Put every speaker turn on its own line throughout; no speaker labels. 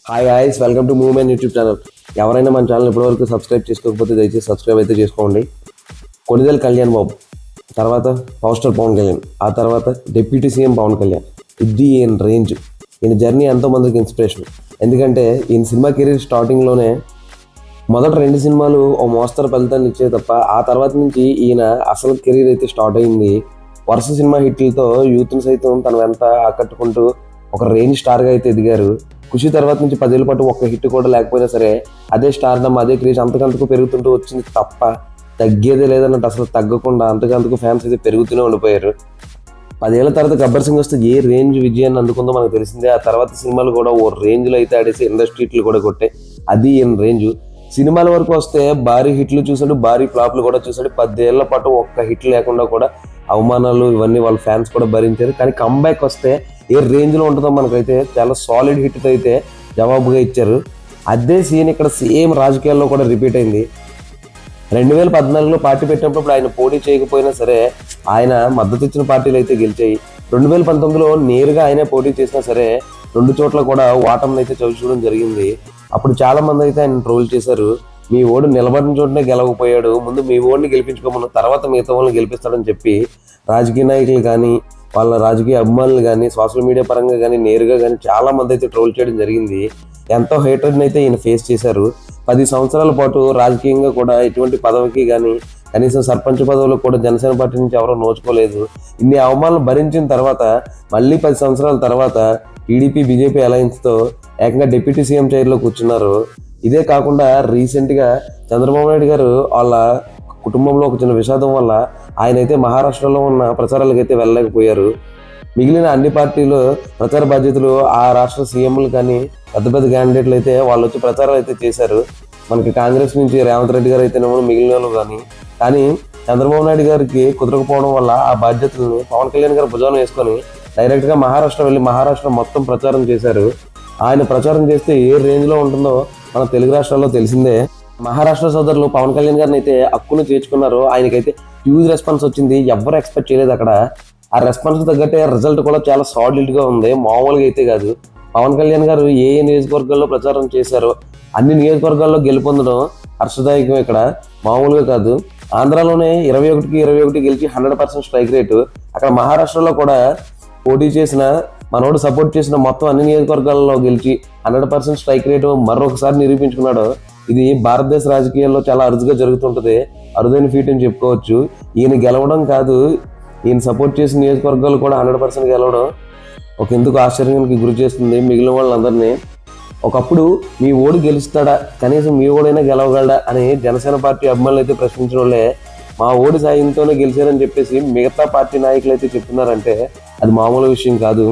Hi guys, welcome to movement YouTube channel. ఎవరైనా మన channel ఇప్పటివరకు సబ్స్క్రైబ్ చేసుకోకపోతే దయచేసి సబ్స్క్రైబ్ అయితే చేసుకోండి. కొణిదెల కళ్యాణ్ బాబు, తర్వాత పవర్ స్టార్ పవన్ కళ్యాణ్, ఆ తర్వాత డిప్యూటీ సీఎం పవన్ కళ్యాణ్. ఇది ఈయన రేంజ్, ఈయన జర్నీ ఎంతో మందికి ఇన్స్పిరేషన్. ఎందుకంటే ఈయన సినిమా కెరీర్ స్టార్టింగ్లోనే మొదటి 2 సినిమాలు ఓ మోస్తరు ఫలితాన్ని ఇచ్చే తప్ప ఆ తర్వాత నుంచి ఈయన అసలు కెరీర్ అయితే స్టార్ట్ అయింది. వరుస సినిమా హిట్లతో యూత్ని సైతం తన వెంట ఆకట్టుకుంటూ ఒక రేంజ్ స్టార్గా అయితే ఎదిగారు. ఖుషి తర్వాత నుంచి 10 ఏళ్ళ పాటు ఒక్క హిట్ కూడా లేకపోయినా సరే అదే స్టార్డమ్, అదే క్రేజ్ అంతకంతకు పెరుగుతుంటూ వచ్చింది తప్ప తగ్గేదే లేదన్నట్టు అసలు తగ్గకుండా అంతకంతకు ఫ్యాన్స్ అయితే పెరుగుతూనే ఉండిపోయారు. 10 ఏళ్ల తర్వాత గబ్బర్ సింగ్ వస్తే ఏ రేంజ్ విజయాన్ని అందుకుందో మనకు తెలిసిందే. ఆ తర్వాత సినిమాలు కూడా ఓ రేంజ్లో అయితే ఆడేసి ఇండస్ట్రీట్లు కూడా కొట్టాయి. అది ఈయన రేంజ్. సినిమాల వరకు వస్తే భారీ హిట్లు చూసాడు, భారీ ఫ్లాప్లు కూడా చూసాడు. 10 ఏళ్ల పాటు ఒక్క హిట్ లేకుండా కూడా అవమానాలు ఇవన్నీ వాళ్ళ ఫ్యాన్స్ కూడా భరించారు. కానీ కంబ్యాక్ వస్తే ఏ రేంజ్లో ఉంటుందో మనకైతే చాలా సాలిడ్ హిట్ అయితే జవాబుగా ఇచ్చారు. అదే సీన్ ఇక్కడ సేమ్ రాజకీయాల్లో కూడా రిపీట్ అయింది. 2014లో పార్టీ పెట్టినప్పుడు ఆయన పోటీ చేయకపోయినా సరే ఆయన మద్దతు ఇచ్చిన పార్టీలు అయితే గెలిచాయి. 2019లో నేరుగా ఆయనే పోటీ చేసినా సరే 2 చోట్ల కూడా ఓటమిని అయితే చవిచూడడం జరిగింది. అప్పుడు చాలా మంది అయితే ఆయన ట్రోల్ చేశారు. మీ ఓడు నిలబడిన చోటనే గెలవకపోయాడు, ముందు మీ ఓడిని గెలిపించుకోమన్న తర్వాత మిగతా వాళ్ళని గెలిపిస్తాడని చెప్పి రాజకీయ నాయకులు కానీ వాళ్ళ రాజకీయ అభిమానులు కానీ సోషల్ మీడియా పరంగా కానీ నేరుగా కానీ చాలా మంది అయితే ట్రోల్ చేయడం జరిగింది. ఎంతో హేటర్ని అయితే ఈయన ఫేస్ చేశారు. 10 సంవత్సరాల పాటు రాజకీయంగా కూడా ఎటువంటి పదవికి కానీ కనీసం సర్పంచ్ పదవులకు కూడా జనసేన పార్టీ నుంచి ఎవరో నోచుకోలేదు. ఇన్ని అవమానాలు భరించిన తర్వాత మళ్ళీ 10 సంవత్సరాల తర్వాత టీడీపీ బీజేపీ అలయన్స్తో ఏకంగా డిప్యూటీ సీఎం చైర్లో కూర్చున్నారు. ఇదే కాకుండా రీసెంట్గా చంద్రబాబు నాయుడు గారు వాళ్ళ కుటుంబంలో ఒక చిన్న విషాదం వల్ల ఆయన అయితే మహారాష్ట్రలో ఉన్న ప్రచారాలకు అయితే వెళ్ళలేకపోయారు. మిగిలిన అన్ని పార్టీలు ప్రచార బాధ్యతలు ఆ రాష్ట్ర సీఎంలు కానీ పెద్ద పెద్ద క్యాండిడేట్లు అయితే వాళ్ళు వచ్చి ప్రచారాలు అయితే చేశారు. మనకి కాంగ్రెస్ నుంచి రేవంత్ రెడ్డి గారు అయితేనేమో మిగిలిన వాళ్ళు కానీ చంద్రబాబు నాయుడు గారికి కుదరకపోవడం వల్ల ఆ బాధ్యతలను పవన్ కళ్యాణ్ గారు భుజాన వేసుకొని డైరెక్ట్గా మహారాష్ట్ర వెళ్ళి మహారాష్ట్ర మొత్తం ప్రచారం చేశారు. ఆయన ప్రచారం చేస్తే ఏ రేంజ్లో ఉంటుందో మన తెలుగు రాష్ట్రాల్లో తెలిసిందే. మహారాష్ట్ర సోదరులు పవన్ కళ్యాణ్ గారిని అయితే హక్కును చేర్చుకున్నారు. ఆయనకైతే హ్యూజ్ రెస్పాన్స్ వచ్చింది, ఎవ్వరు ఎక్స్పెక్ట్ చేయలేదు. అక్కడ ఆ రెస్పాన్స్ తగ్గట్టే రిజల్ట్ కూడా చాలా సాలిడ్గా ఉంది, మామూలుగా అయితే కాదు. పవన్ కళ్యాణ్ గారు ఏ నియోజకవర్గాల్లో ప్రచారం చేశారో అన్ని నియోజకవర్గాల్లో గెలుపొందడం హర్షదాయకం. ఇక్కడ మామూలుగా కాదు. ఆంధ్రాలోనే 21కి 21 గెలిచి 100% స్ట్రైక్ రేటు. అక్కడ మహారాష్ట్రలో కూడా పోటీ చేసిన మనోడు సపోర్ట్ చేసిన మొత్తం అన్ని నియోజకవర్గాల్లో గెలిచి 100% స్ట్రైక్ రేటు మరొకసారి నిరూపించుకున్నాడు. ఇది భారతదేశ రాజకీయాల్లో చాలా అరుదుగా జరుగుతుంటుంది, అరుదైన ఫీట్ అని చెప్పుకోవచ్చు. ఈయన గెలవడం కాదు, ఈయన సపోర్ట్ చేసిన నియోజకవర్గాలు కూడా 100% గెలవడం ఒక ఎందుకు ఆశ్చర్యానికి గురి చేస్తుంది మిగిలిన వాళ్ళందరినీ. ఒకప్పుడు మీ ఓడి గెలుస్తాడా, కనీసం మీ ఓడైనా గెలవగలడా అని జనసేన పార్టీ అభిమానులు అయితే ప్రశ్నించిన వాళ్ళే మా ఓడి సాయంతోనే గెలిచారని చెప్పేసి మిగతా పార్టీ నాయకులు అయితే చెప్తున్నారంటే అది మామూలు విషయం కాదు.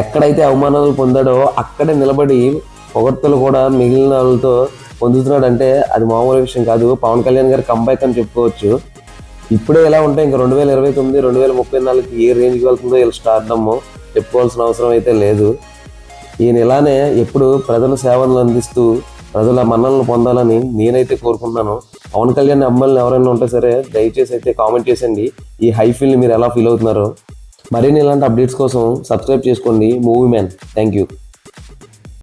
ఎక్కడైతే అవమానాలు పొందాడో అక్కడే నిలబడి పొగడ్తలు కూడా మిగిలిన వాళ్ళతో పొందుతున్నాడంటే అది మామూలు విషయం కాదు. పవన్ కళ్యాణ్ గారి కంబ్యాక్ అని చెప్పుకోవచ్చు. ఇప్పుడే ఎలా ఉంటే ఇంకా 2029 2034 ఏ రేంజ్కి వెళ్తుందో వీళ్ళు స్టార్డమ్ చెప్పుకోవాల్సిన అవసరం అయితే లేదు. ఈయన ఇలానే ఎప్పుడు ప్రజల సేవలను అందిస్తూ ప్రజల మన్నలను పొందాలని నేనైతే కోరుకుంటున్నాను. పవన్ కళ్యాణ్ అమ్మాయిలను ఎవరైనా ఉంటే సరే దయచేసి అయితే కామెంట్ చేసండి ఈ హై ఫీల్ని మీరు ఎలా ఫీల్ అవుతున్నారో. మరిన్ని ఇలాంటి అప్డేట్స్ కోసం సబ్స్క్రైబ్ చేసుకోండి మూవీ మ్యాన్. Thank you.